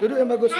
Duduk yang bagus.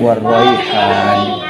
Warwaihan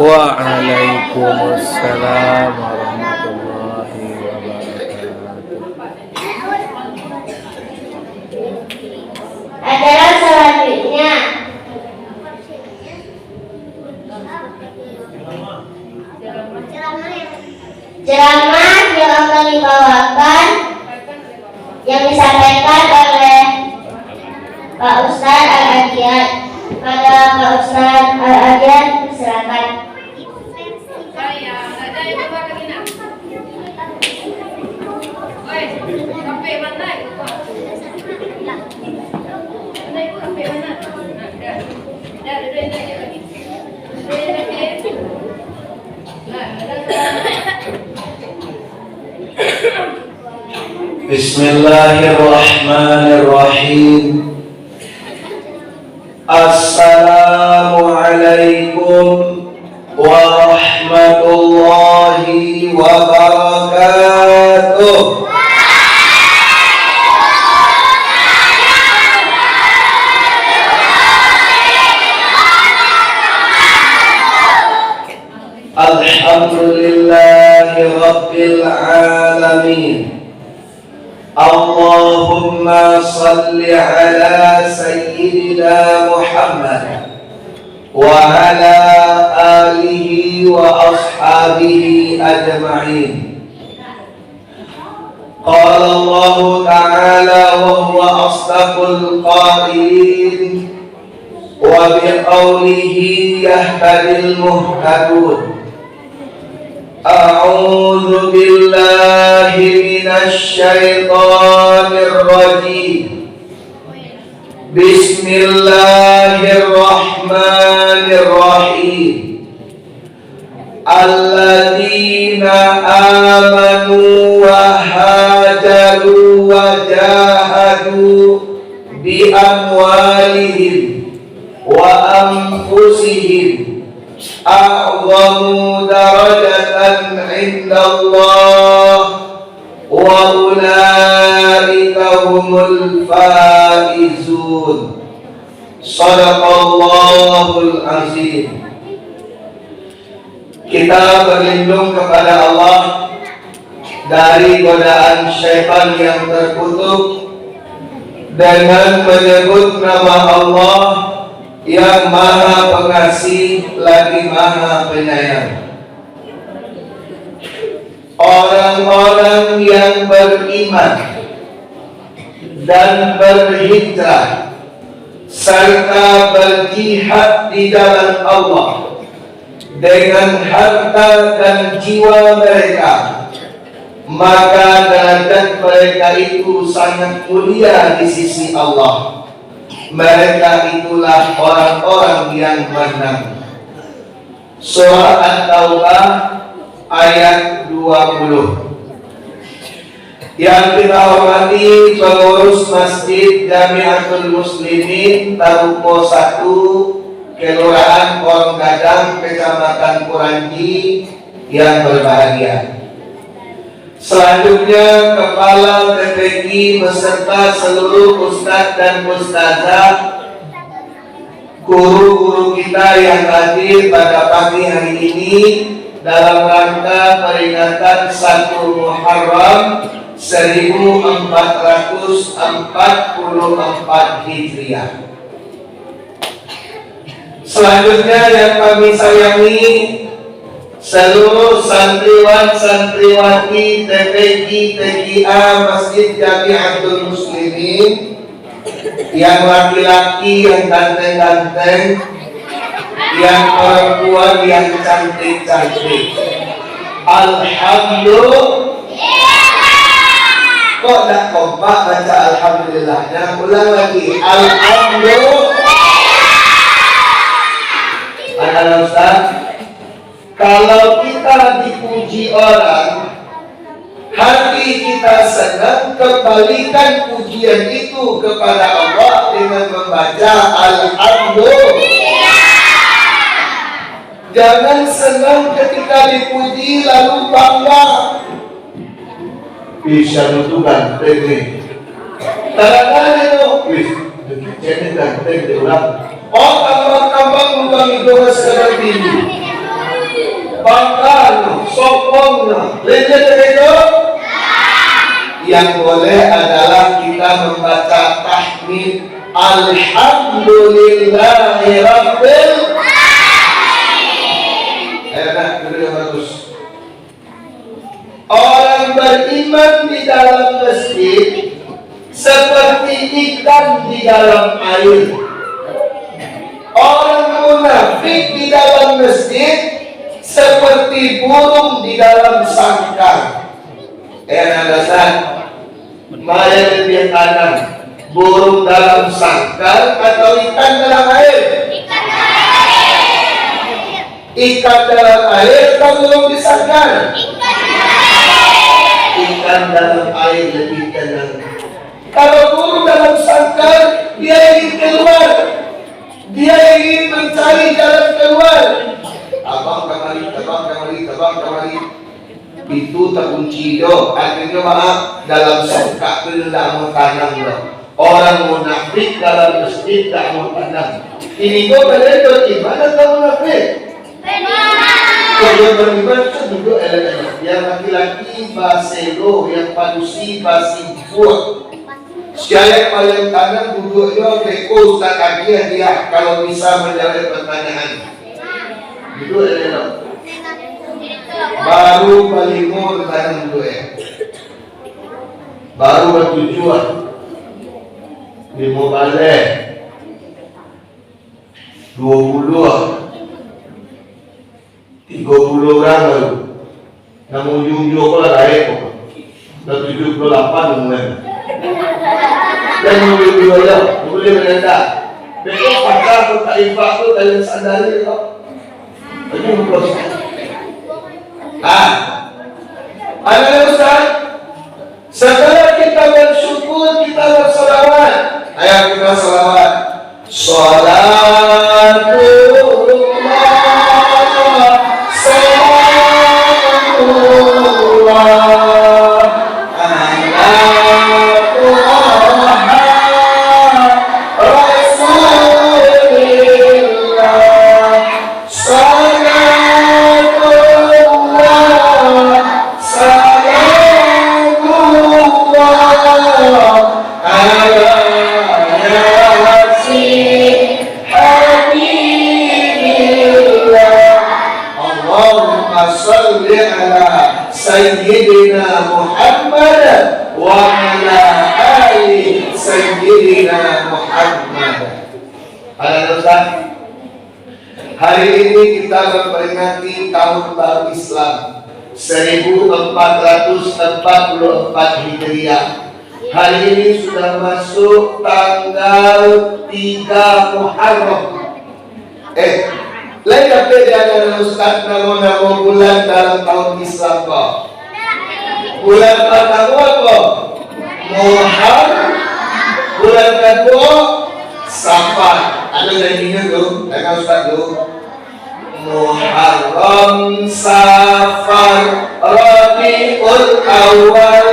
Waalaikumsalam warahmatullahi wabarakatuh. Adalah selanjutnya ceramah yang akan dibawakan yang disampaikan oleh Pak Ustaz Al-Adiyat. Pada Pak Ustaz Al-Adiyat, silakan. Bismillahirrahmanirrahim. Assalamualaikum warahmatullahi wabarakatuh. Alhamdulillahi rabbil alamin. Allahumma salli ala sayyidina Muhammad wa ala alihi wa ashabihi ajma'in. Qala Allah ta'ala wa huwa asdaqul qailin wa biqawlihi yahtadil muhtadun. A'udzu billahi minasy syaithanir rajim. Bismillahirrahmanirrahim. Alladzina amanu wa hajaru wa jahadu bi amwalihim wa anfusihim a'zamu darajatan 'indallah wa ulaika humul faizun. Shadaqallahul azim. Kita berlindung kepada Allah dari godaan syaitan yang terkutuk dengan menyebut nama Allah yang Maha Pengasih lagi Maha Penyayang. Orang-orang yang beriman dan berhijrah serta berjihad di jalan Allah dengan harta dan jiwa mereka, maka derajat mereka itu sangat mulia di sisi Allah. Mereka itulah orang-orang yang menang. Surah At-Taubah ayat 20. Yang kita hormati pengurus Masjid Jamiatul Muslimin Taruko 1, Kelurahan Porong Gadang, Kecamatan Kuranji yang berbahagia. Selanjutnya Kepala TPQ beserta seluruh ustadz dan ustazah, guru-guru kita yang hadir pada pagi hari ini, dalam rangka peringatan 1 Muharram 1444 Hijriah. Selanjutnya yang kami sayangi seluruh santriwan santriwati TPQ TKA Masjid Jamiatul Muslimin, yang laki-laki yang ganteng-ganteng, yang perempuan yang cantik-cantik. Alhamdulillah. Kok tak kompak baca alhamdulillahnya? Ulang lagi. Alhamdulillah. Anak Ustaz, kalau kita dipuji orang, hati kita senang, kembalikan pujian itu kepada Allah dengan membaca alhamdulillah. Jangan senang ketika dipuji lalu bangga. Bisa nutukan ini. Kadang-kadang itu, jadi ganteng diulang. Oh, tambang-tambang lubang hidung sekadar tinggi. Bangga, sokong, legend itu. Yang boleh adalah kita membaca tahmid Alhamdulillahirabbil alamin. Enak, bagus. Orang beriman di dalam masjid seperti ikan di dalam air. Orang munafik di dalam masjid seperti burung di dalam sangkar. Dasar, mana lebih kanan? Burung dalam sangkar atau ikan dalam air? Ikan dalam air atau burung di sangkar? Ikan dalam air lebih tenang. Kalau burung dalam sangkar, dia ingin keluar. Dia ingin mencari jalan keluar. Abang kemari, itu terkunci do. Akhirnya maaf dalam sangkar itu tidak mau tanam do. Orang munafik dalam masjid tidak mau tanam. Ini kau belajar gimana kau munafik? Yang beriman itu duduk elegan. Yang laki-laki baselo, yang padusi basi buah. Siapa yang paling kanan duduknya teko Ustaz Agia dia kalau bisa menjawab pertanyaan. Duduk elegan. Baru paling kanan duduk ya. Baru bertujuan. Di mobile 20 30 orang baru. Namun ujung-ujung pula naik kok. Dan 78 mulai. Dan ujung-ujung aja, boleh menendak. Besok pakar atau tak infak tu kalian sadari kok. Bagi muka. Anak Ustaz, setelah kita bersyukur, kita bersalawat. Ayo kita salawat. Sayyidina Muhammad wa ala ali Sayyidina Muhammad. Ustaz, hari ini kita memperingati tahun baru Islam 1444 Hijriah. Hari ini sudah masuk tanggal 3 Muharram. Lain apa dia Ustaz nama-nama bulan dalam tahun Islam kok? Bulan pertama apa? Muharram. Bulan kedua Safar. Ada nyanyinya tu, dengan Ustaz tu. Muharram, Safar, Rabiul Awal,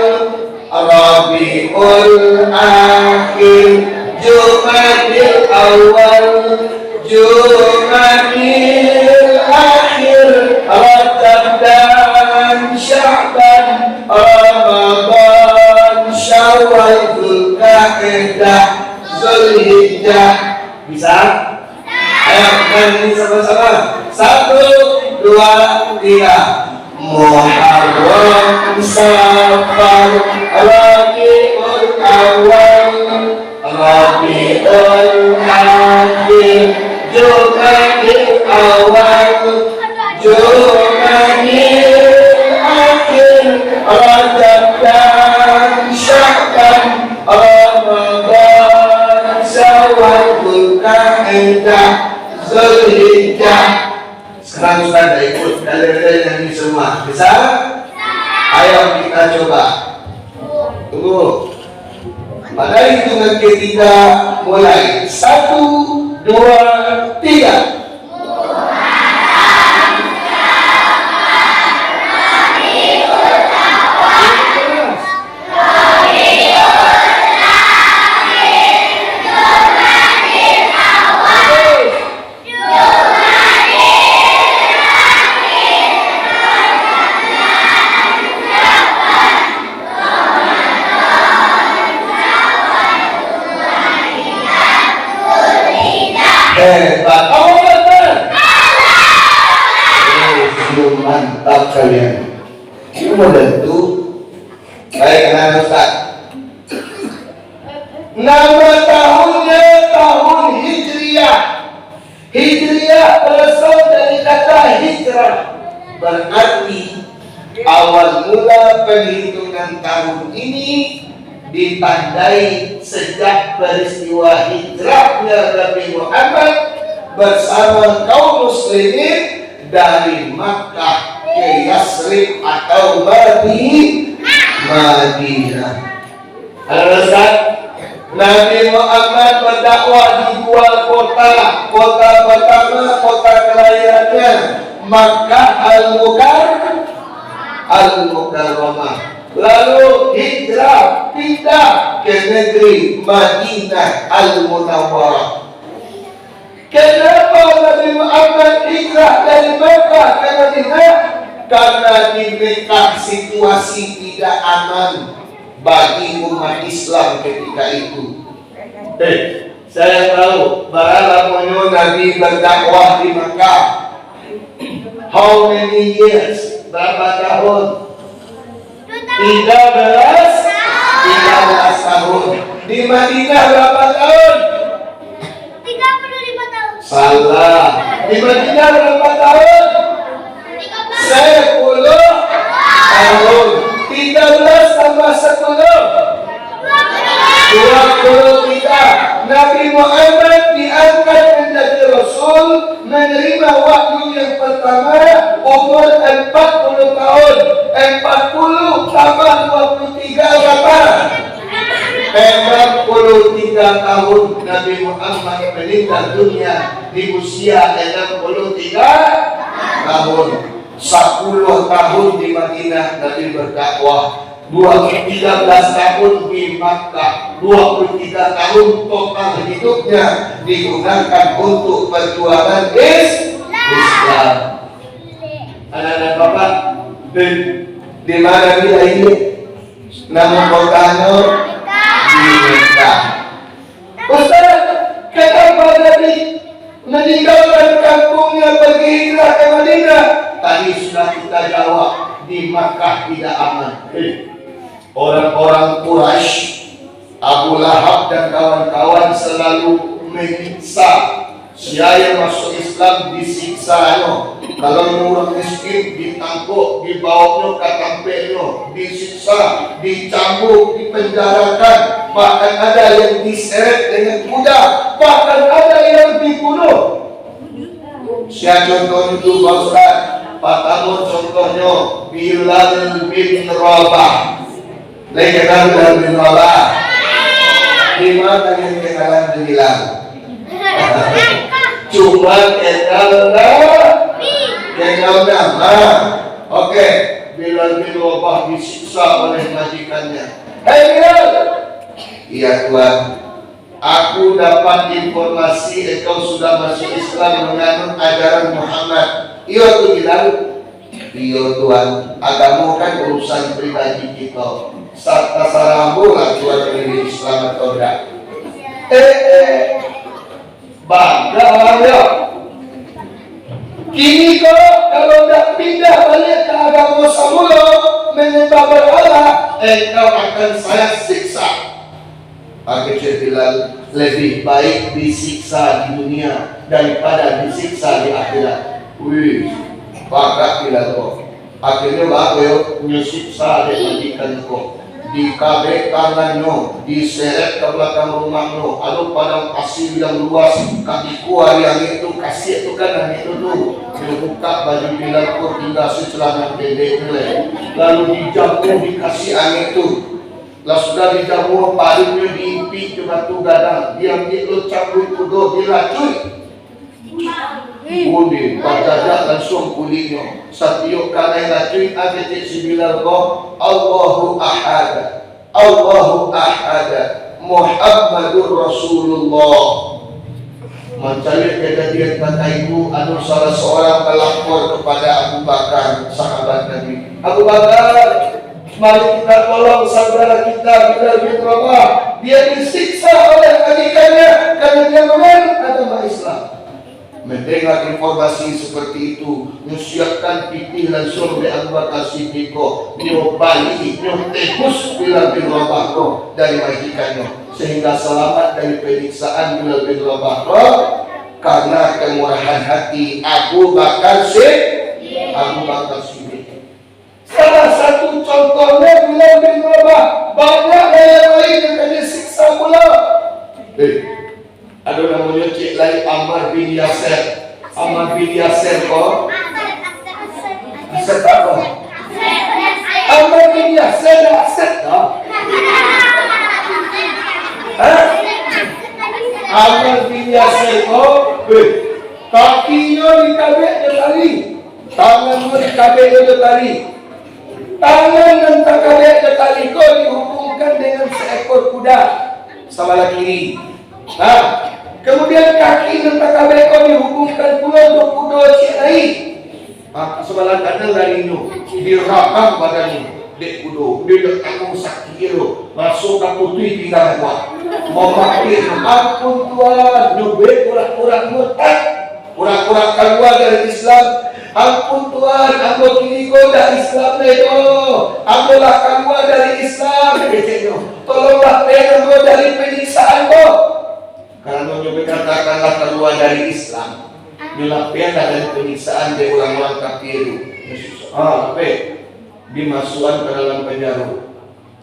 Rabiul Akhir, Jumadil Awal, Jumadil Akhir, Rajab sama-sama. 1, 2, 3. Muharram, Safar, Rabiul Awal, Rabiul Akhir, Jumadil Awal, Jumadil Akhir, Rajab dan Sya'ban, Ramadan, Syawal, Dzulqa'dah, Zulhijjah. Sekarang Ustaz dah ikut kalian nyanyi semua. Bisa? Ayo kita coba. Tunggu. Pada hitungan ketiga mulai. 1, 2, 3. Hebat. Oh, benar. Mantap kalian. Ini membantu. Baik, anak Ustaz. Nama tahunnya tahun Hijriah. Hijriah berasal dari kata hijrah. Berarti awal mula perhitungan tahun ini ditandai sejak peristiwa hijrahnya Nabi Muhammad bersama kaum muslimin dari Makkah ke Yasrib atau Madinah. Alasan Nabi Muhammad berdakwah di dua kota. Kota pertama kota kelahirannya Makkah Al-Mukarramah. Lalu hijrah pindah ke negeri Madinah Al-Munawwarah. Kenapa Nabi Muhammad hijrah dari Makkah ke Madinah? Karena di Makkah situasi tidak aman bagi umat Islam ketika itu. Saya tahu berapa lama Nabi berdakwah di Makkah. How many years? Berapa tahun? 13 tahun. Di Madinah berapa tahun? 35 tahun. Salah. Di Madinah berapa tahun? 10 tahun. 13 tambah 10 23. Nabi Muhammad diangkat menjadi Rasul, menerima wahyu yang pertama umur 40 tahun. 40 tambah 23 berapa? 63 tahun Nabi Muhammad meninggal dunia di usia 63 tahun. 10 tahun di Madinah Nabi berdakwah, 13 tahun di Makkah, 23 tahun total hidupnya digunakan untuk perjuangan Islam. Anak-anak Bapak, di mana kita ini? Nama kotanya di Mekah. Ustaz, kenapa Nabi meninggalkan kampungnya pergi hijrah ke Madinah? Tadi sudah kita jawab, di Makkah tidak aman. Orang-orang Quraisy, Abu Lahab dan kawan-kawan selalu menyiksa. Siapa masuk Islam disiksa Kalau orang miskin ditangkuk, dibawanya ke tampeknya, disiksa, dicambuk, dipenjarakan, bahkan ada yang diseret dengan kuda, bahkan ada yang dibunuh. Siapa contoh itu Pak Ustaz? Pertama contohnya Bilal bin Rabah. Lain kenal Bilal bin Rabah? Di mana yang kenalan Bilal? Cuma kenal nama. Oke, Bilal bin Rabah disiksa oleh majikannya. Hei Bilal! Iya Tuhan, aku dapat informasi engkau sudah masuk Islam menganut ajaran Muhammad. Iya tuh Bilal. Iya Tuhan, agama kan urusan pribadi kita. Terserahmu lah Tuhan pilih Islam atau enggak. Bangga orang ya. Kini kalau dah pindah balik ke agama semula menyembah berhala, engkau akan saya siksa. Akhirnya Bilal, lebih baik disiksa di dunia daripada disiksa di akhirat. Wih, pakak Bilal kok. Akhirnya aku nyusiksa dengan kau. Di kabeh tangannya, diseret ke belakang rumahnya, lalu padang pasir yang luas, kaki kuah yang itu, kasih itu kan itu tuh, dibuka baju Bilal kau tinggal secelana pendek nilai, lalu dijamu dikasih angin itu, lalu sudah dijamu paruhnya diimpi ke batu gadang, dia ambil cabut kudo diracun. Bundi, pagdadak langsung kulino. Satiyo kanay racun agetik si Bilal ko, Allahu Ahad, Allahu Ahad, Muhammadur Rasulullah. Mencari kejadian kata itu, ada salah seorang melapor kepada Abu Bakar, sahabat Nabi. Abu Bakar, mari kita tolong saudara kita Bilal bin Rabah. Dia disiksa oleh majikannya karena dia menganut agama Islam. Mendengar informasi seperti itu, menyiapkan pipih langsung di Abu Bakar Siddiq, diobali, tebus Bilal bin Rabah dari majikannya, sehingga selamat dari penyiksaan Bilal bin Rabah karena kemurahan hati Abu Bakar Siddiq. Salah satu contohnya Bilal bin Rabah, banyak yang lain yang disiksa pula. Ada namanya cik lain Ammar bin Yasir. Ammar bin Yasir kok aset apa? Ammar bin Yasir aset tak? Ammar bin Yasir kok kakinya dikabek dia tali, tangannya dikabek dia tali, tangan dan kabek dia tali kau dihubungkan dengan seekor kuda sebelah kiri. Kemudian kaki dan kabel kau dihubungkan pula untuk kuda cik lain. Sebelah kanan larinya, dirapang badannya, dek kuda, dia letakkan sakit kilo, masuk ke putih tinggal kuat. Memakai ampun Tuhan, nyubik kurang-kurang mutak, kurang-kurang keluar dari Islam. Ampun Tuhan, aku kini kau dari Islam itu, akulah keluar dari Islam. Tolonglah pengen kau dari penyiksaan kau. Karena nyubik katakanlah keluar dari Islam, nyelapian dari penyiksaan dari orang-orang kafir. Dimasukkan ke dalam penjara.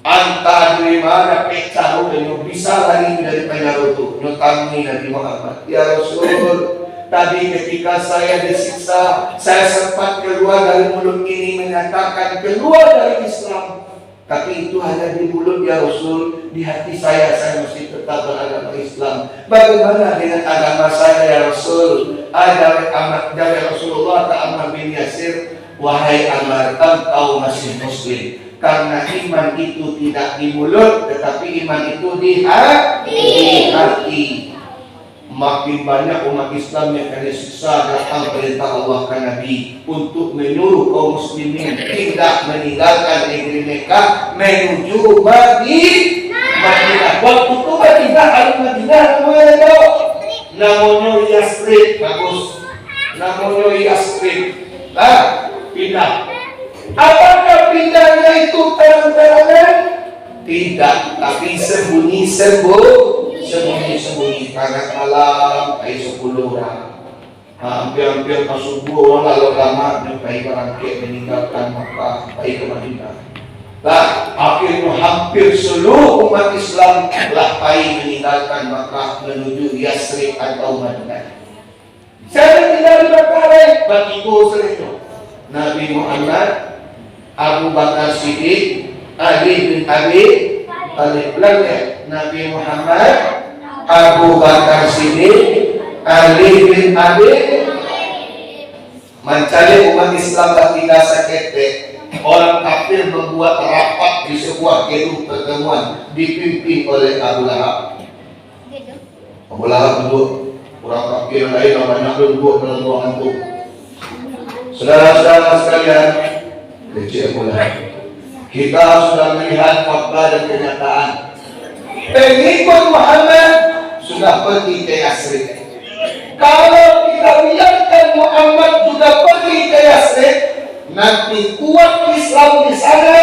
Anta dari mana pecah dan bisa lari dari penjara itu. Nyutangi Nabi Muhammad. Ya Rasul, tadi ketika saya disiksa, saya sempat keluar dari mulut ini menyatakan keluar dari Islam. Tapi itu hanya di mulut ya Rasul. Di hati saya mesti tetap beragama Islam. Bagaimana dengan agama saya ya Rasul? Ada dari Rasulullah ke Ammar bin Yasir, wahai Ammar, engkau masih Muslim. Karena iman itu tidak di mulut, tetapi iman itu di hati. Makin banyak umat Islam yang akan disiksa, datang perintah Allah ke Nabi untuk menyuruh kaum muslimin tidak meninggalkan negeri Mekah menuju Madinah. Waktu itu Madinah, Madinah namanya Yasrib, bagus. Namanya Yasrib. Pindah. Apakah pindahnya itu terang-terangan? Tidak, tapi sembunyi karena malam kayak 10 orang. Hampir-hampir ke subuh orang lalu lama sampai berangkat meninggalkan Makkah pergi ke Madinah. Akhirnya hampir seluruh umat Islam telah pergi meninggalkan Makkah menuju Yasrib atau Madinah. Saya tinggal di Makkah bagi selesai. Nabi Muhammad, Abu Bakar Siddiq, Ali bin Abi Thalib. Nabi Muhammad, Abu Bakar Siddiq, Ali bin Abi. Mencari umat Islam tinggal seketek. Orang kafir membuat rapat di sebuah gedung pertemuan dipimpin oleh Abu Lahab. Abu Lahab duduk, orang kafir lain banyak duduk dalam ruangan itu. Saudara-saudara sekalian, Abu Lahab, kita sudah melihat fakta dan kenyataan. Pengikut Muhammad sudah pergi ke Yasrib. Kalau kita biarkan Muhammad juga pergi ke Yasrib, nanti kuat Islam di sana,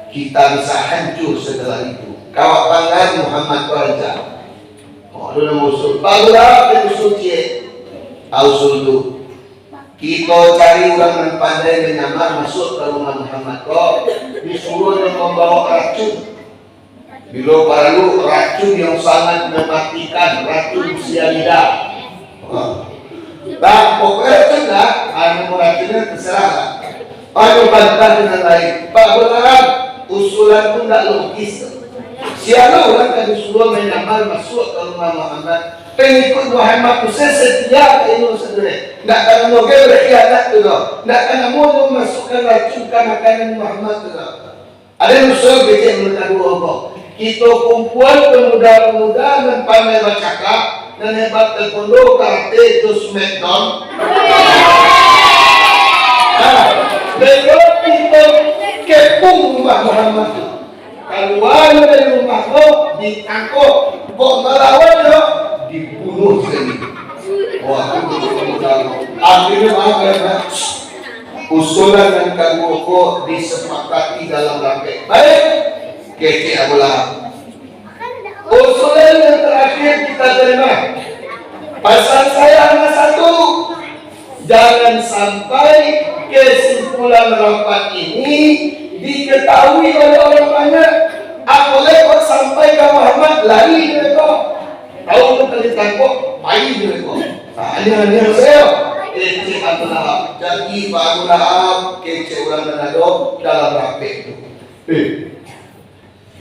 kita bisa hancur setelah itu. Kawak pangan Muhammad Raja. Oh, ada musuh. Barulah musuh cie. Ausul tu. Kita cari orang yang pandai menyamar masuk ke rumah Muhammad. Kau disuruh yang membawa racun. Bila perlu racun yang sangat mematikan, racun cyanida. Nah, pokoknya sudah, anu racunnya terserah. Anu bantah dengan lain. Pak Belarang, usulan itu tidak logis. Siapa orang yang disuruh menyamar masuk ke rumah Muhammad? Pengikut Muhammad itu setia ke itu sendiri. Tidak akan mau berkhianat itu. Tidak akan mau memasukkan racun ke makanan Muhammad itu. Ada yang usul bikin mereka dua orang. Kita kumpulan pemuda-pemuda dan pandai bercakap dan hebat taekwondo, karate, itu smackdown. Nah, belum kita kepung rumah Muhammad itu. Keluar dari rumah lo, ditangkap, kok melawan lo, dibunuh sendiri. Wah, itu akhirnya apa? Usulan dan kaguoko disepakati dalam rapat. Baik, kece Abu Lahab. Usulan yang terakhir kita terima. Pasal saya hanya satu. Jangan sampai kesimpulan rapat ini diketahui oleh orang banyak. Apalagi kok sampai ke Muhammad lari mereka. Tahu kita ditangkap, bayi mereka. Nah, ini saya. Kece Abu Lahab. Jadi Pak Abu Lahab kece orang Manado dalam rapat itu.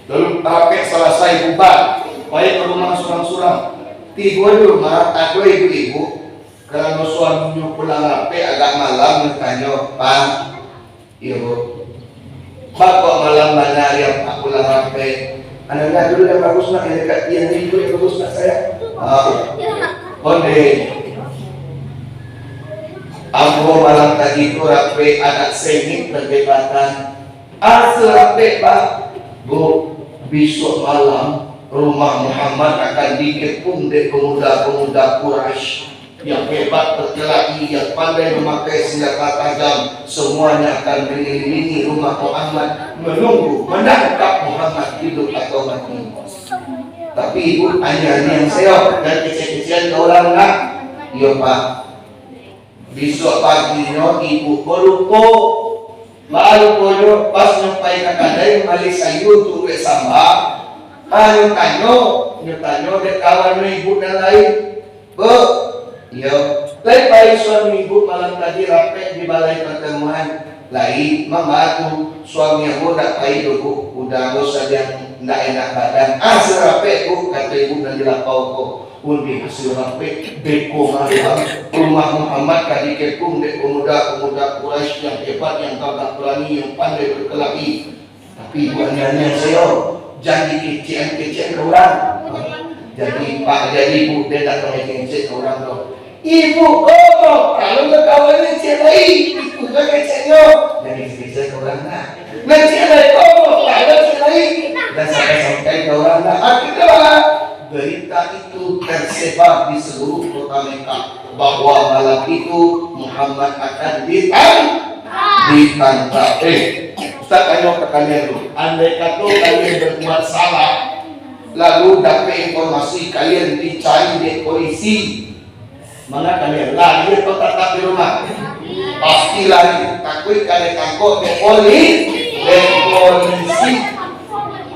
Lalu rapat selesai bubar. Baik ke rumah surang-surang. Tiba di rumah, ada ibu-ibu. Karena suaminya pulang rapat agak malam bertanya, Pak, iya bu, Pak kok malam banyak yang Pak pulang rapat? Anak-anak dulu yang bagus nak yang dekat yang itu yang bagus nak saya. Onde. Aku malam tadi itu rapat anak sengit perdebatan. Asal rapat Pak, bu, besok malam rumah Muhammad akan dikepung oleh pemuda-pemuda Quraisy yang hebat berkelahi, yang pandai memakai senjata tajam. Semuanya akan mengelilingi rumah Muhammad, menunggu menangkap Muhammad hidup atau mati. Tapi ibu hanya yang saya dan kecil-kecilan orang nak, iya Pak. Besok paginya ibu berupo baru pas nyampai ke kadai balik sayur tunggu sambal. Tanyo dek kawan ibu dan lain. Bu, yo, lain baik suami ibu malam tadi rapat di balai pertemuan. Lain mama tu suami aku tak baik dulu, udah bosan yang tidak enak badan. Serapat bu kata ibu dan dilapau ko. Undi hasil rapat beko malam rumah Muhammad kadi kepung dek pemuda-pemuda Quraisy yang hebat, yang gagah berani, yang pandai berkelahi. Tapi ibu hanya saya jangan kecian-kecian ke orang. Jadi Pak, jadi ibu dia tak pernah kecek ke orang tu. Ibu, kalau nak kawan cek lain, ibu tak keceknya. Jadi kecek ke orang nak. Nak cek lain, kalau cek lain, dan sampai ke orang nak. Akhirnya berita itu tersebar di seluruh kota Mekah bahwa malam itu Muhammad akan ditangkap. Ustaz tanya ke kalian dulu, andai kata kalian berbuat salah, lalu dapat informasi kalian dicari di polisi, mana kalian lari atau tetap di rumah? Pasti lari. Takut kalian tangkap di polisi.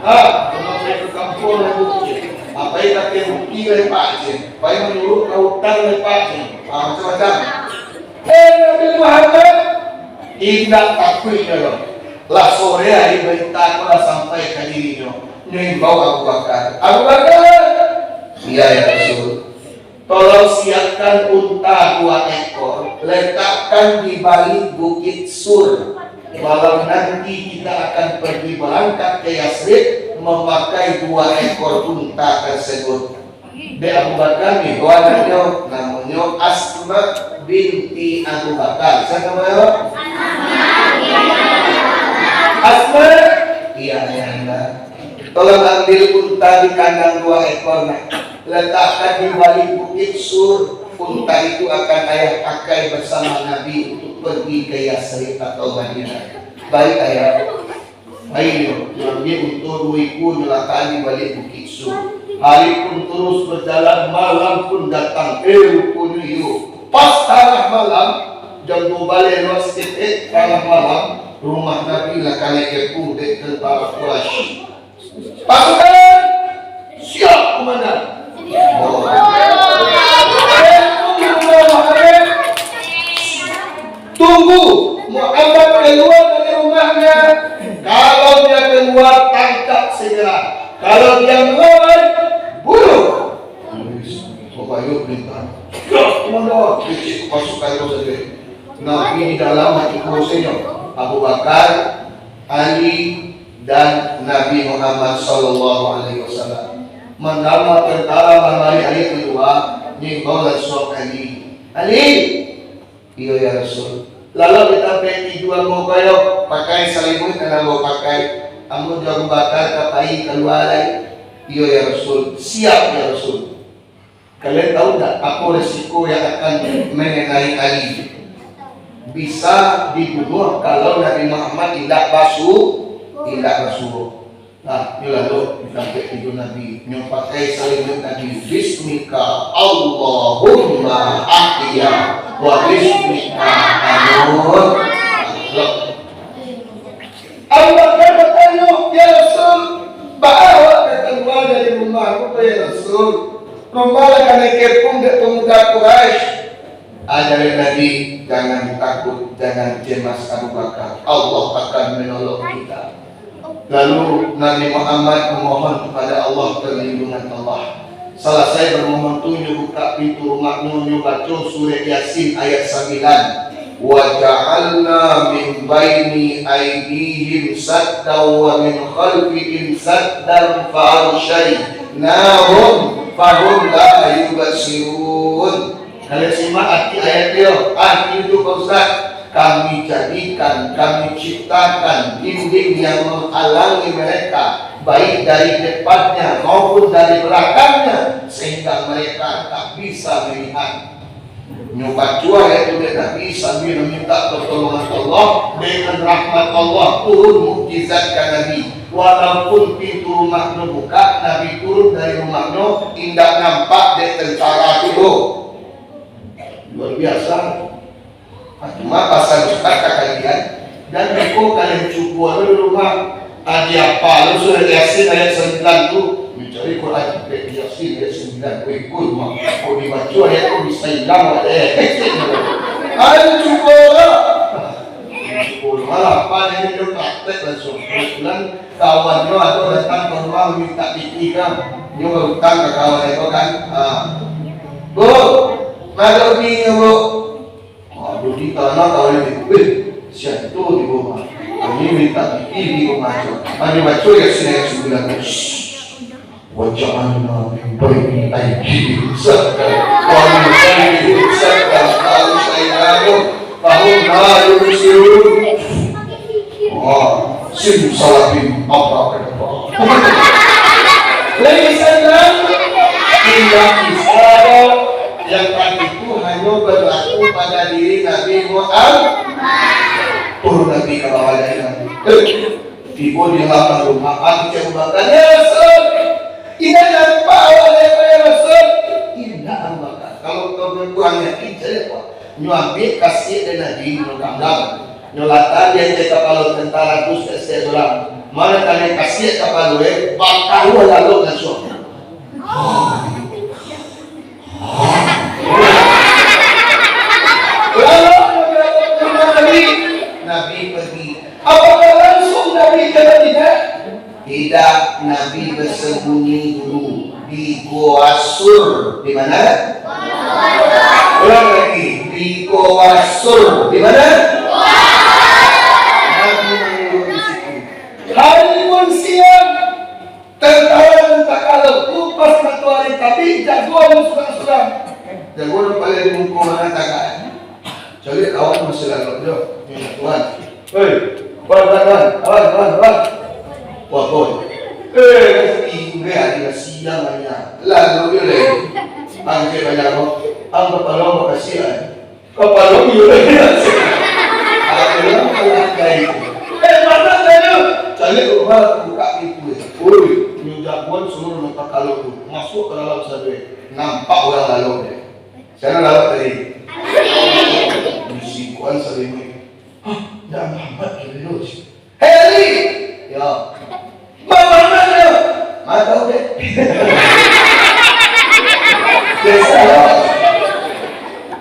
Kalau saya ke kampung lagi, apa yang kalian bukti dari Pak Cik? Apa yang menurut kautan dari Pak Cik? Macam-macam. Nabi Muhammad tidak takut kalau lah sore hari berita aku sampai ke dirinya. Ini bawa Abu Bakar. Abu Bakar, iya ya Rasul. Tolong siapkan unta 2 ekor, letakkan di balik bukit Sur. Malam nanti kita akan pergi berangkat ke Yasrib memakai 2 ekor unta tersebut. Di Abu Bakar ni, namanya Asma binti Abu Bakar. Siapa namanya? Asma, iya ayahanda. Tolong ambil unta di kandang 2 ekor, letakkan di balik bukit Sur. unta itu akan ayah pakai bersama Nabi untuk pergi ke Yasrib atau Madinah. Baik ayah. Ayo, Nabi untuk duiku nyelakaan di balik Bukit Sur. Hari pun terus berjalan, malam pun datang. Rupanya yuk. Pas tengah malam, jam 2 balik luas sikit, tengah malam, rumah Nabi lah kali kepung di tentara Quraisy. Pasukan siap komandan. Tunggu Muhammad keluar dari rumahnya. Kalau dia keluar, tangkap segera. Kalau dia melawan, bunuh. Pokoknya perintah. Komandan, kecil pasukan itu saja. Nabi di dalam hati kursinya Abu Bakar, Ali, dan Nabi Muhammad sallallahu alaihi wasallam. Menama tentara mengenai ayat kedua, nimbau dan suap Ali. Ali, iya ya Rasul. Lalu kita pergi jual mau kayo, pakai selimut dan mau pakai. Kamu Abu Bakar kapai keluar lagi. Iya ya Rasul. Siap ya Rasul. Kalian tahu tak apa resiko yang akan mengenai Ali? Bisa dibunuh kalau Nabi Muhammad tidak basuh. Nah, ini lalu sampai tidur Nabi pakai selimut Nabi. Bismika Allahumma ahya wa bismika amut. Abu Bakar bertanya, ya Rasul, bawa keluar dari rumahku ya Rasul. Rumah akan kepung ke pemuda Quraisy. Ajarin Nabi, jangan takut, jangan cemas Abu Bakar. Allah akan menolong kita. Lalu Nabi Muhammad memohon kepada Allah perlindungan Allah. Selesai bermohon tu buka pintu rumah nu baca surah Yasin ayat 9. Wa ja'alna min baini aydihim saddan wa min khalfihim saddan fa'arshaynahum fahum la yubsirun. Kalian simak arti ayat dia. Arti itu Ustaz. Kami jadikan, kami ciptakan dinding yang menghalangi mereka, baik dari depannya maupun dari belakangnya, sehingga mereka tak bisa melihat. Nyoba cua itu tidak bisa meminta pertolongan Allah. Dengan rahmat Allah turun mukjizat ke Nabi. Walaupun pintu rumah buka, Nabi turun dari rumahnya, tidak nampak di tentara itu. Luar biasa. Cuma pasal cepat kalian dan aku kalian cukup di rumah ada apa lu sudah Yasin ayat 9 tu mencari Quran ayat Yasin ayat 9 ikut mah kau dibaca ayat tu bisa hilang ada cukup malah apa ini dia praktek langsung bulan kawannya atau datang ke rumah minta dikira dia berutang ke kawan itu kan bu mana lebih bu Aduh di tanah kawan itu, siapa itu di rumah? Kami minta di rumah. Kami baca ya sini 9. Wajah anda baik aiki sadar, kami baik sadar kalau saya lalu tahun lalu siul. Sim salabim apa kata? Lagi sedang tidak bisa yang itu hanya berlaku pada diri Nabi Muhammad. Turun Nabi ke bawah dari Nabi. Tiba di halaman rumah, aku coba makan. Ya Rasul, tidak nampak awalnya ya Rasul. Tidak nampak. Kalau kau berbuangnya tidak apa. Nyuambil kasih dan Nabi Muhammad. Nyolatan dia cek kepala tentara terus kasih orang. Mana kalian kasih kepala dia, bakal lalu langsung. Nabi pergi. Apakah langsung Nabi ke Madinah? Tidak, Nabi bersembunyi dulu di Goa Sur. Di mana? Ulang lagi. Di Goa Sur. Di mana? Nabi menunggu di situ. Hari pun siang. Tentara kalau kupas matahari tapi jagoan sudah. Jagoan paling mungkin mengatakan. Jadi awak masih lalu dia. Tuhan, hei, Tuhan. Wah, boy. Ini ada siang banyak. Lalu dia lagi. Angkat banyak kok. Angkat Woi, yung jagoan suruh nonton kalau tuh masuk ke dalam saja, nampak orang lalu deh. Saya lalu tadi. Bisikuan selimut. Hah, dah Muhammad Kirus. Hei Ali, ya. Mana ya? Mana tahu deh. Biasa.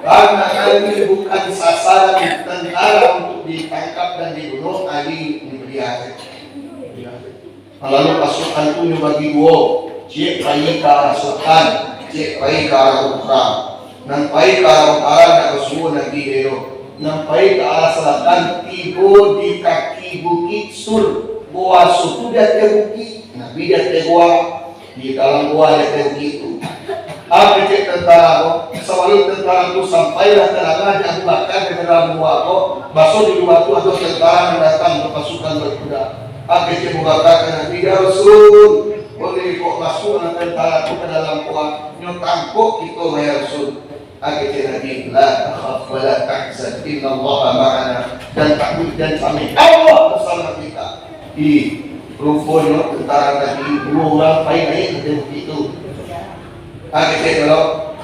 Karena Ali bukan sasaran tentara untuk ditangkap dan dibunuh, Ali diberi. Lalu pasukan itu bagi dua, cik pai ke arah selatan, cik pai ke arah utara. Nang pai ke arah utara nak kesuruh lagi dero. Nang pai ke arah selatan tiba di kaki bukit Sur. Gua Sur tu dia bukit. Nabi dia gua di dalam gua dia bukit itu. Apa cik tentara ko? Sebelum tentara itu sampailah tenaga di Abu Bakar di dalam gua ko. Masuk di luar tu ada tentara yang datang ke pasukan berkuda. Akhirnya mengatakan Nabi ya Rasul, boleh kok masuk tentara itu ke dalam kuat nyotangkuk itu ya Rasul. Akhirnya Nabi la takhaf wa la tahzan innallaha ma'ana, dan takut dan kami Allah bersama kita. Di rupanya tentara Nabi dua orang naik ke itu. Akhirnya kalau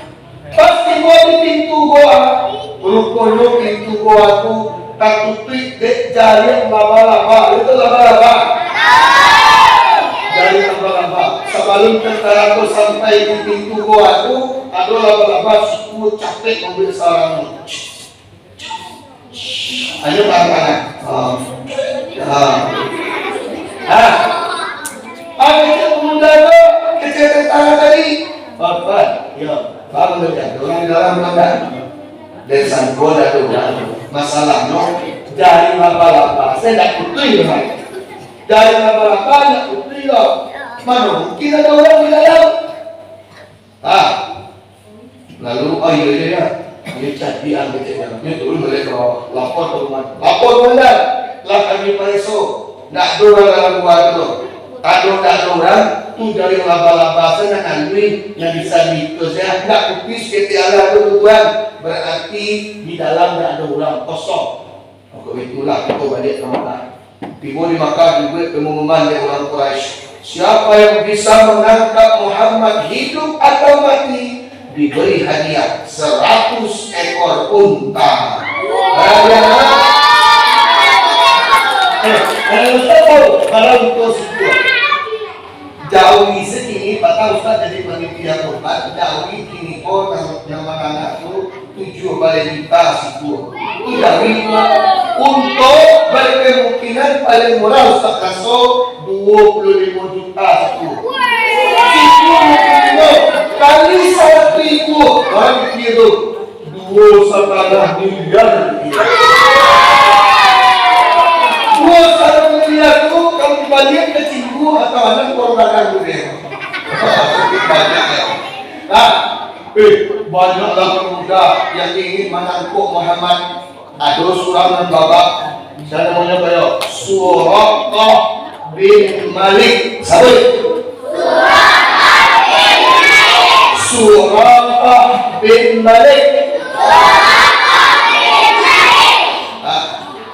pasti gua di pintu gua, rupanya pintu gua tu tak tutup dek jari laba-laba. Itu laba-laba. Jari laba-laba. Sebelum tentara itu sampai di pintu gua itu ada laba-laba 10 capek mobil sarang. Ayo tangan. Akhirnya pemuda itu kecil tentara tadi. Bapak, ya, bapak melihat orang di dalam mana? Desa goda tu masalahnya dari laba-laba saya tak putih lah. Dari laba-laba tak putih lah. Mana mungkin ada orang di dalam? Lalu iya dia cari anggotanya. Dia turun balik ke lapor ke rumah. Lapor komandan. Lah kami pereso. Nak dorang dalam gua itu. Kalau tak orang tu dari laba-laba saya nak alwi yang bisa saya nak putih setiap ada tuan. Berarti di dalam tak ada orang kosong. Maka itulah kita balik ke Makkah. Tiba di Makkah juga pengumuman dari orang Quraisy. Siapa yang bisa menangkap Muhammad hidup atau mati diberi hadiah 100 ekor unta. Kalau itu jauhi segini, Pak Ustaz jadi panitia korban. Jauhi kini yang anak itu 7 juta situ. Jauhi untuk berkemungkinan paling murah Ustaz Kaso 25 juta situ. Situ kali 1.000 orang itu 2,5 miliar. 2,5 miliar itu kamu balik ke Cinggu atau anak korban dulu. Banyak ya. Banyaklah pemuda yang ingin menangkuk Muhammad. Ada seorang babak, saya namanya kayak Suraqah bin Malik. Sabut. Suraqah bin Malik.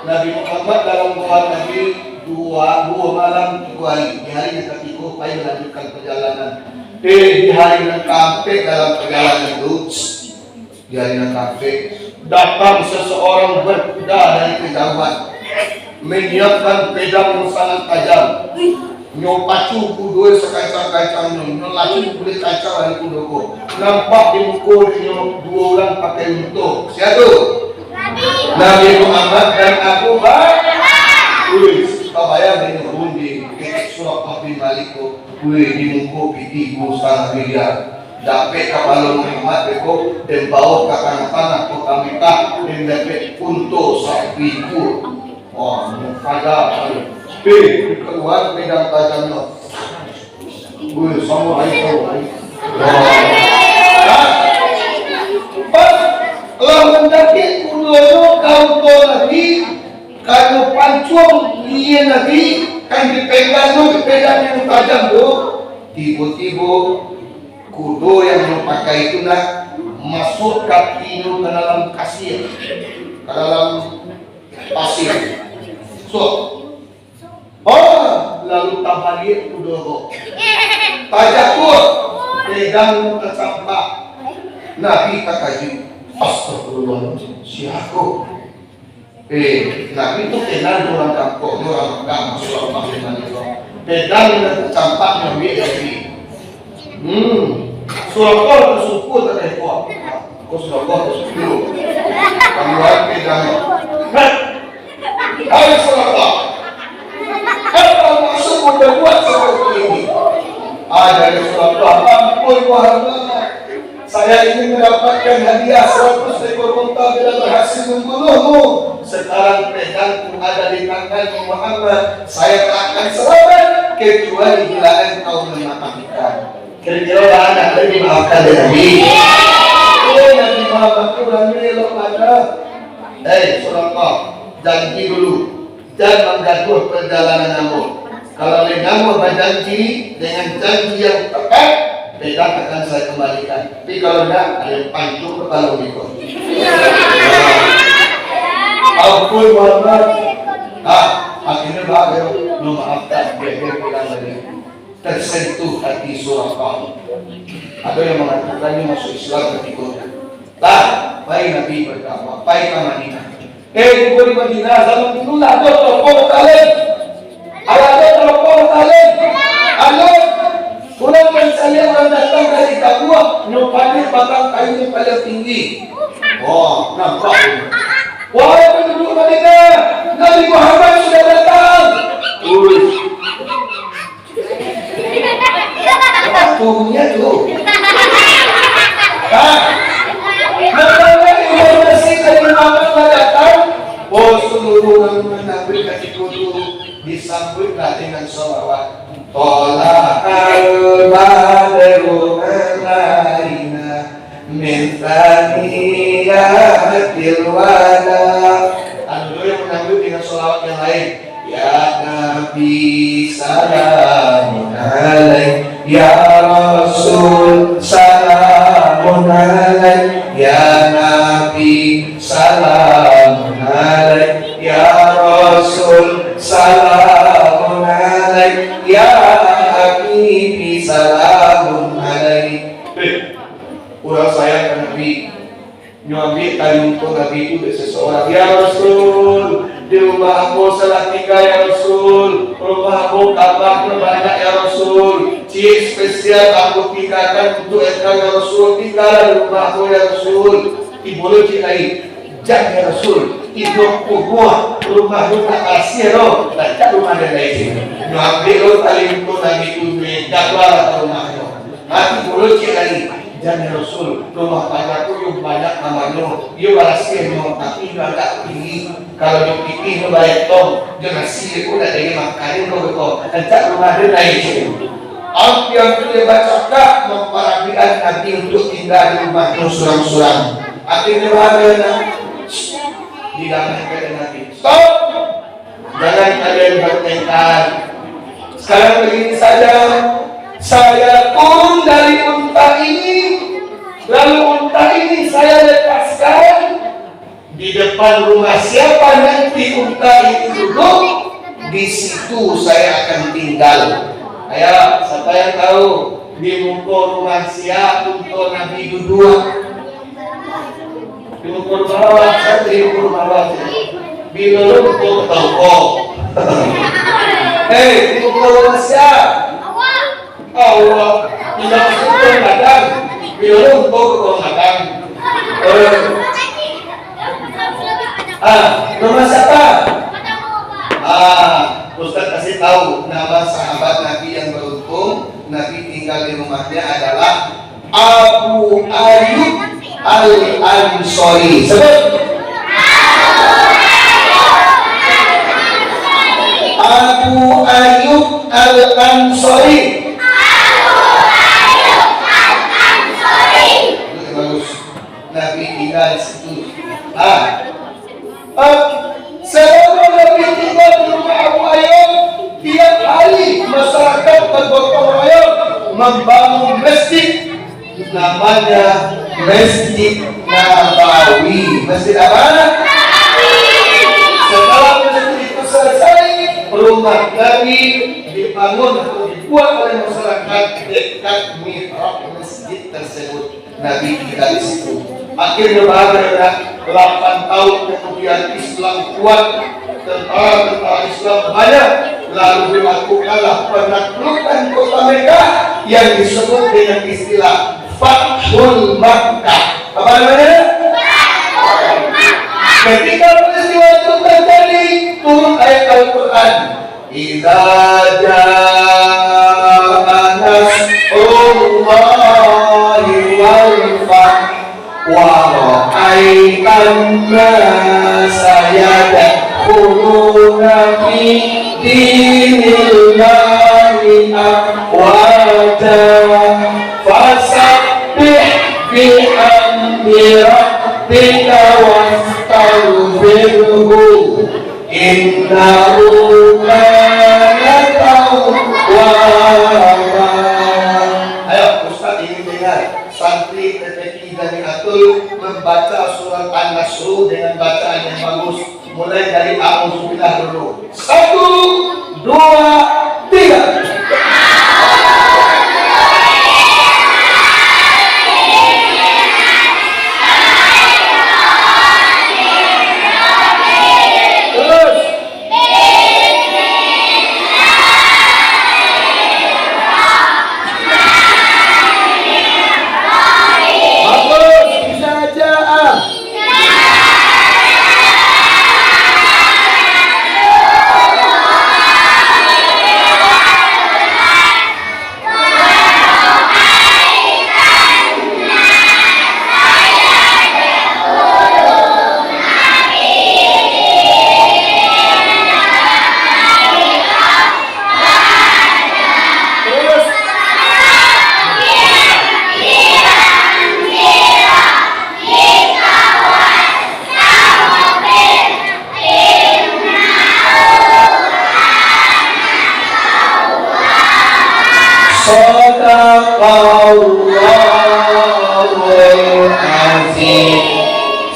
Nabi Muhammad dalam bulan Nabi dua malam 3 hari. Di hari yang ketiga, saya melanjutkan perjalanan. Di hari yang sampai dalam perjalanan itu, di hari yang sampai datang seseorang berkuda dari kejauhan, menyiapkan pedang yang sangat tajam. Nyopacu kudoi sekacang-kacang nolacu kulit kacang dari kudoko. Nampak di muka dia 2 orang pakai untuk. Siapa tu? Nabi Muhammad dan Abu Bakar. Kau bayang dia turun di Suraqah bin Malik tu. Di muka piti 2,5 miliar. Dapat kapal Muhammad beko dan bawa ke tanah tu kami tak dan dapat untuk sapi itu. Oh, ada keluar pedang tajamnya. Sama hari tu. Kalau mendaki kulo kau tu lagi, kalau pancung dia lagi kan dipegang tu pedang yang tajam tu, tiba-tiba kudo yang memakai itu nak masuk kaki itu ke dalam kasir, ke dalam pasir. So, lalu tabalik kudoro. Tajakut pegang tercampak. Nabi katakan, astagfirullahaladzim, siapa? Nabi itu kenal orang kampung, orang Mekah, Rasulullah SAW. Pegang dan tercampak Nabi Nabi. Surah bersyukur tak ada kuat. Kau surah bersyukur. Kamuan pegang. Hai surah. Apa maksud membuat seperti ini? Dari surah ampun Muhammad. Saya ingin mendapatkan hadiah 100 ekor unta bila berhasil membunuhmu. Sekarang pedangku ada di tangan Muhammad. Saya tak akan selamat kecuali bila engkau memaafkan. Kira-kira anak lebih maafkan dari Nabi. Nabi Muhammad kurang elok ada. Surah janji dulu. Jangan menggaduh perjalanan kamu. Kalau kamu berjanji dengan janji yang tepat, pedang akan saya kembalikan. Tapi kalau tidak, ada yang pancung kepala itu. Ampun Muhammad. Akhirnya bahagia memaafkan dia pedang lagi. Tersentuh hati surah Qaf. Ada yang mengatakannya masuk Islam ketika baik Nabi berdakwah, baik ke Madinah. Di Madinah zaman dulu ada telepon talent. Ada telepon talent. Ada orang mencari orang datang dari Kabua, nyopani batang kayu yang paling tinggi. Nampak. Wahai penduduk Madinah, Nabi Muhammad sudah datang. Waktunya tuh. Informasi dari Muhammad datang. Seluruh Nabi ketika itu disambutlah dengan sholawat. Tola al-badru alaina min thaniyatil wala. Dulu yang menambut dengan sholawat yang lain. Ya Nabi salamun alaik, ya Rasul salamun alaik, ya Nabi salamun alaik, ya Rasul salamun alaik, ya Habibi salamun alaik. Orang sayang ke Nabi, nyambi tayung ke Nabi itu dari seseorang. Ya Rasul, di rumah aku salah tinggal ya Rasul, rumah aku kabarnya banyak ya Rasul, cik spesial aku tinggalkan untuk engkau ya Rasul, tinggal di rumah aku ya Rasul. Ibu lu cik lain, jangan ya Rasul, hidupku buah, rumah lu tak kasih loh, tak rumah dia lain. Nyambi lu tali untuk Nabi itu, jadwal rumah lu. Nanti ibu lu cik lain, jangan Rasul, rumah banyakku yang banyak namanya. Dia berhasil tapi dia agak tinggi. Kalau dia tinggi dia baik tong. Dia nasi pun ada yang makanin kau betul. Entah rumah dia lain. Apa yang dia bacakan memparapikan Nabi untuk tinggal di rumah itu surang-surang. Akhirnya bagaimana? Didamaikan Nabi. Stop! Jangan kalian bertengkar. Sekarang begini saja. Saya turun dari unta ini, lalu unta ini saya lepaskan di depan rumah siapa nanti unta itu duduk, di situ saya akan tinggal. Ayo, siapa yang tahu di muka rumah siapa untuk Nabi duduk? Di muka bawah, saya di muka bawah. Bila lu tahu di muka rumah siapa? Allah tidak sesuai kadang bilang kau kadang nama siapa? Ustaz kasih tahu nama sahabat Nabi yang beruntung Nabi tinggal di rumahnya adalah Abu Ayyub Al-Ansari. Sebut Abu Ayyub Al-Ansari. Nabi tinggal di situ. Selama Nabi tinggal di rumah Abu Ayyub, tiap hari masyarakat bergotong royong membangun masjid namanya Masjid Nabawi. Masjid apa? Setelah masjid itu selesai, rumah rumah Nabi dibangun atau dibuat oleh masyarakat dekat mihrab masjid tersebut. Nabi tinggal di situ. Akhirnya bahagia 8 tahun kemudian Islam kuat, tentara Islam banyak, lalu dilakukanlah penaklukan kota Mekah yang disebut dengan istilah Fathul Makkah. Apa namanya? Ketika peristiwa itu terjadi, turun ayat Al-Quran. Idza jaa nasrullahi wal fath wa ra'aitan nasa yadkhuluna fi dinillahi afwaja fasabbih bihamdi rabbika wastaghfirhu innahu kana tawwaba. Ayo Ustaz ini dengar, santri TPQ dari Atul membaca surat An-Nasr dengan bacaan yang bagus, mulai dari A'udzubillah dulu. 1, 2, 3.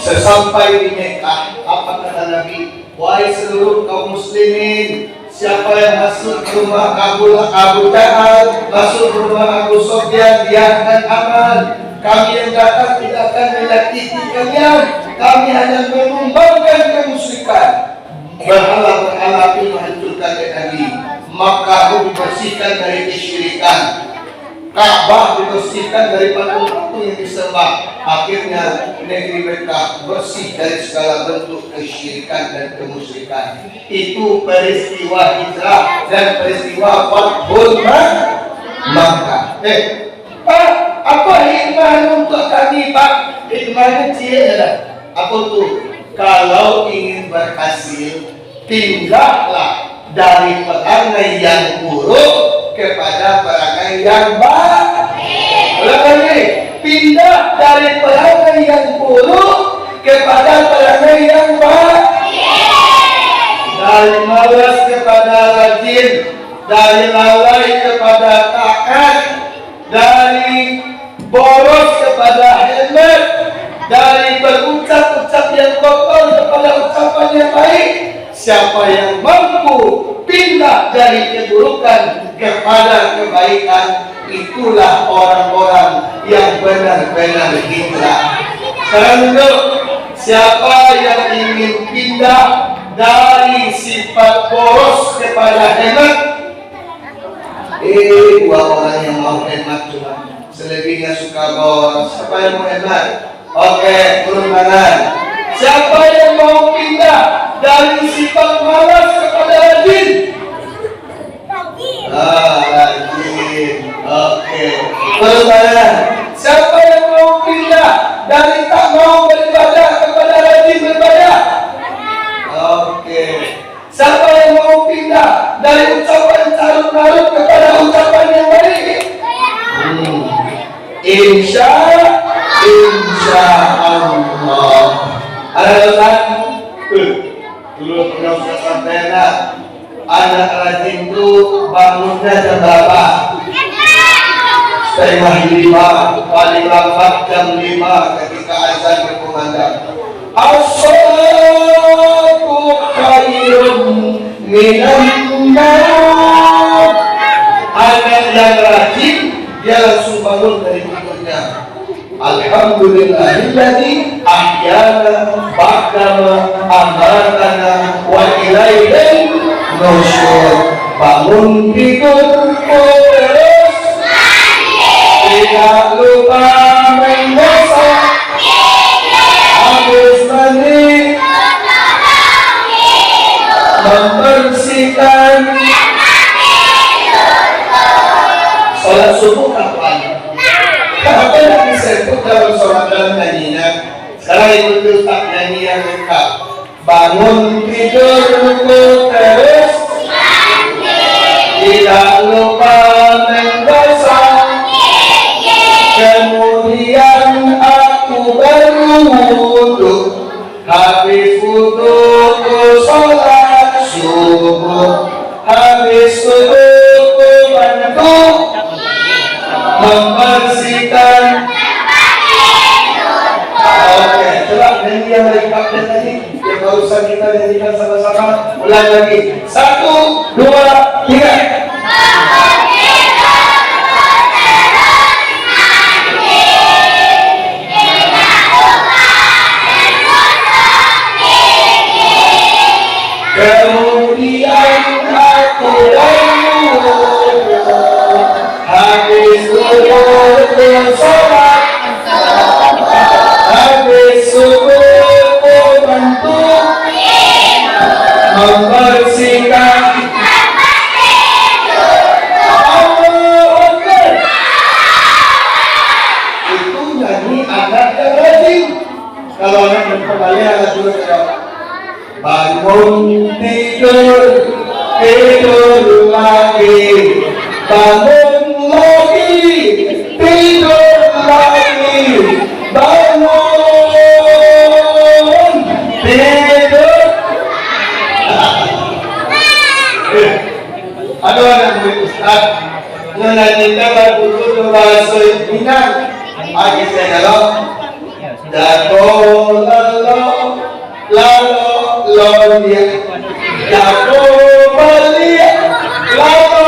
Sesampai di Mekah, apa kata Nabi? Wahai seluruh kaum muslimin, siapa yang masuk ke rumah Abu Jahal, masuk ke rumah Abu Sufyan, dia akan aman. Kami yang datang tidak akan menyakiti kalian. Kami hanya menumbangkan kemusyrikan. Berhala-berhala itu menghancurkan Nabi. Maka dibersihkan dari kesyirikan. Ka'bah dibersihkan dari patung-patung yang disembah. Akhirnya negeri Mekah bersih dari segala bentuk kesyirikan dan kemusyrikan. Itu peristiwa hijrah dan peristiwa Fathul Makkah. Pak, apa hikmah untuk kami, Pak? Hikmahnya adalah apa tuh? Kalau ingin berhasil, pindahlah dari perangai yang buruk kepada perangai yang baik. Ulangi, pindah dari perangai yang buruk kepada perangai yang baik. Dari malas kepada rajin, dari lalai kepada taat, dari boros kepada hemat, dari berucap-ucap yang kotor kepada ucapan yang baik. Siapa yang mampu pindah dari keburukan kepada kebaikan, itulah orang-orang yang benar-benar hijrah. Sekarang dulu, siapa yang ingin pindah dari sifat boros kepada hemat? Dua orang yang mau hemat cuma, selebihnya suka boros. Siapa yang mau hemat? Oke, turun tangan. Siapa yang mau pindah dari sifat malas kepada rajin? Rajin. Oke. Turun tangan. Siapa yang mau pindah dari tak mau beribadah kepada rajin beribadah? Oke. Siapa yang mau pindah dari ucapan carut-marut kepada ucapan yang baik? Insya Allah. Ada Ustaz? Dulu pernah Ustaz sampaikan, anak rajin itu bangunnya jam berapa? Setengah 5, paling lambat jam 5 ketika azan berkumandang. As-salatu khairun minan naum. Anak yang rajin dia langsung bangun dari tidurnya. Alhamdulillahilladzi ahyana ba'dama amatana wa ilaihi nusyur. Bangun tidur terus, tidak lupa menggosok, habis mandi, membersihkan. Sholat subuh kapan? Apa yang disebut dalam sholat dalam nyanyinya? Sekarang ikut Ustaz nyanyi yang lengkap. Bangun tidur terus, tidak lupa menggosok, kemudian aku berwudu, habis wudu sholat subuh, habis subuh bantu membersihkan. Oke, coba nyanyi yang lengkap tadi yang barusan kita nyanyikan sama-sama. Ulang lagi. 1, 2, 3. Kemudian aku berwudu, habis wudu sholat, habis subuh bantu membersihkan. Itu nyanyi anak yang rajin. Kalau anak yang kembali anak juga tidak. Bangun tidur, tidur lagi, bangun lagi, tidur lagi, bangun tidur. Aduh anak murid Ustaz, menyanyikan lagu itu bahasa Minang. Agi saya kalau jatuh lalu dia jatuh balik lalu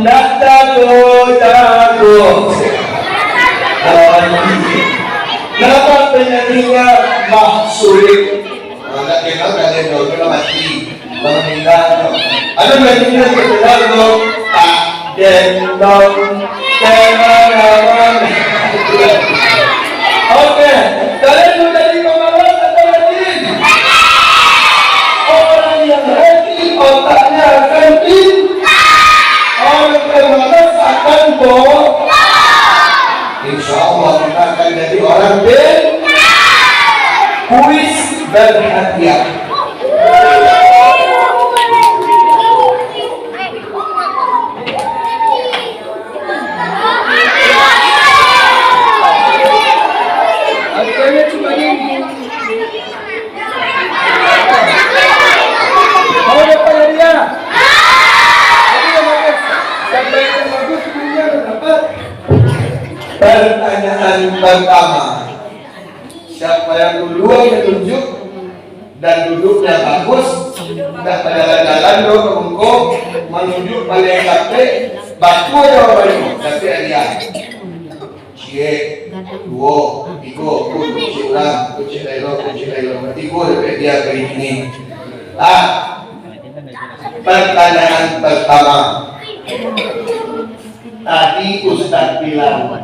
nak jatuh. Nama penyanyinya Mahsulik. Anak kenal kan dia dulu mati meninggal. Ada penyanyinya terkenal dong. Tak gendong kemana-mana. Oke, kalian mau jadi pemalas atau rajin? Orang yang rajin otaknya akan pintar. Orang pemalas akan bohong. Insya Allah kita akan jadi orang pintar. Kuis berhadiah. Pertanyaan pertama, siapa yang duluan ditunjuk dan duduknya bagus, tidak pada jalan do kebungkuk, menunjuk paling capek, batu jawabannya, tapi dia. Cie, duo, tigo, kunci ulang, kunci lailo, tigo sampai dia ke ini. Pertanyaan pertama, tadi Ustaz bilang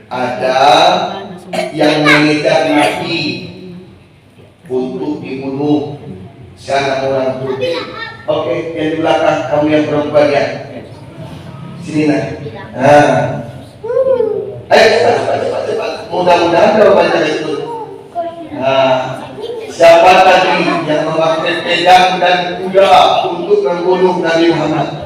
ada yang mengejar Nabi untuk dibunuh. Saya orang putih. Oke, yang di belakang kamu yang perempuan ya. Sini nak. Ayo cepat. Mudah-mudahan jawabannya itu. Siapa tadi yang memakai pedang dan kuda untuk membunuh Nabi Muhammad?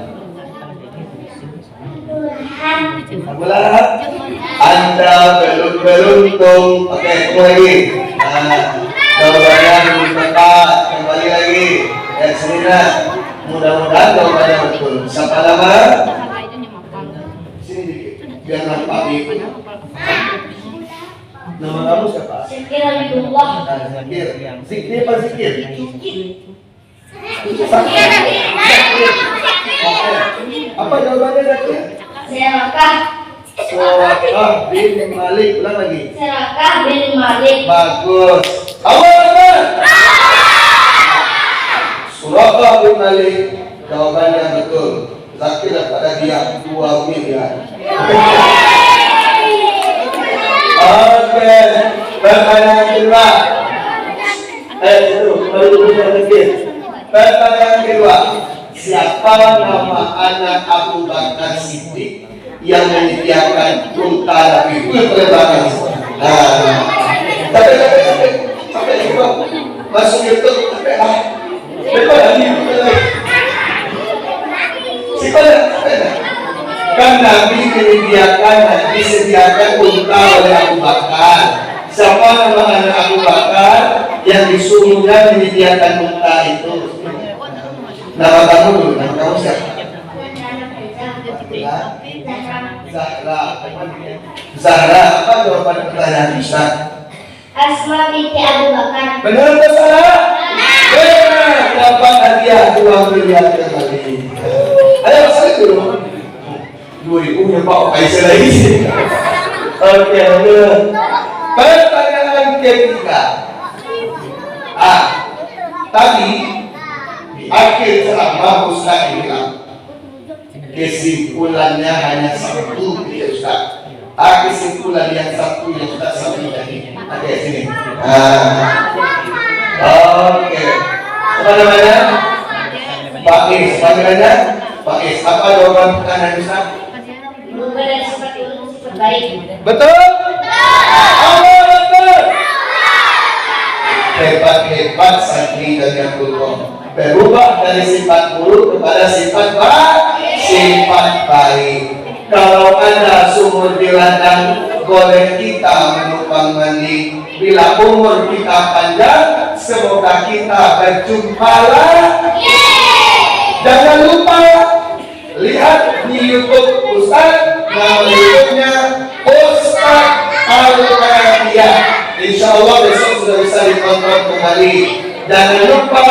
Anda belum beruntung. Oke, lagi. Jawabannya belum tepat. Kembali lagi. Ya, sini nak. Mudah-mudahan jawabannya betul. Siapa nama? Sini dikit. Biar nampak di. Nama kamu siapa? Siti Habibullah. Zikir apa zikir? Apa jawabannya Zakir? Serakah. Surakah bin Malik. Ulang lagi. Serakah bin Malik. Bagus. Awal. Surakah bin Malik. Jawabannya betul. Zakir pada dia 2 miliar. Oke. Pertanyaan kedua. Pertanyaan kedua. Siapa nama anak Abu Bakar Siddiq yang menyediakan unta Nabi? Perlebaran. Sampai masuk YouTube sampai kan Nabi disediakan unta oleh Abu Bakar. Siapa nama anak Abu Bakar yang disuruhnya menyediakan unta itu? Nama kamu dulu, nama kamu siapa? Zahra. Apa jawaban pertanyaan Ustaz? Asma binti Abu Bakar. Benar atau salah? Benar. Dapat hadiah 2 miliar kembali. Ayo saya dulu. 2000 ya Pak Faisal lagi. Oke, benar. Pertanyaan ketiga. Tadi di akhir ceramah Ustaz bilang kesimpulannya hanya satu, ya Ustaz. Kesimpulan yang satu yang Ustaz sampaikan tadi. Oke, sini. Oke. Apa namanya? Pak Is. Panggilannya Pak Is. Apa jawaban pertanyaan Ustaz? Berubah dari sifat buruk sifat baik. Betul? Betul. Hebat santri dan yang berubah dari sifat buruk kepada sifat baik. Kalau ada sumur di ladang, boleh kita menumpang mandi. Bila umur kita panjang, semoga kita berjumpa lagi. Jangan lupa lihat di YouTube Ustaz, nama YouTube-nya Ustaz Al-Qadiyah. Insya Allah besok sudah bisa ditonton kembali. Jangan lupa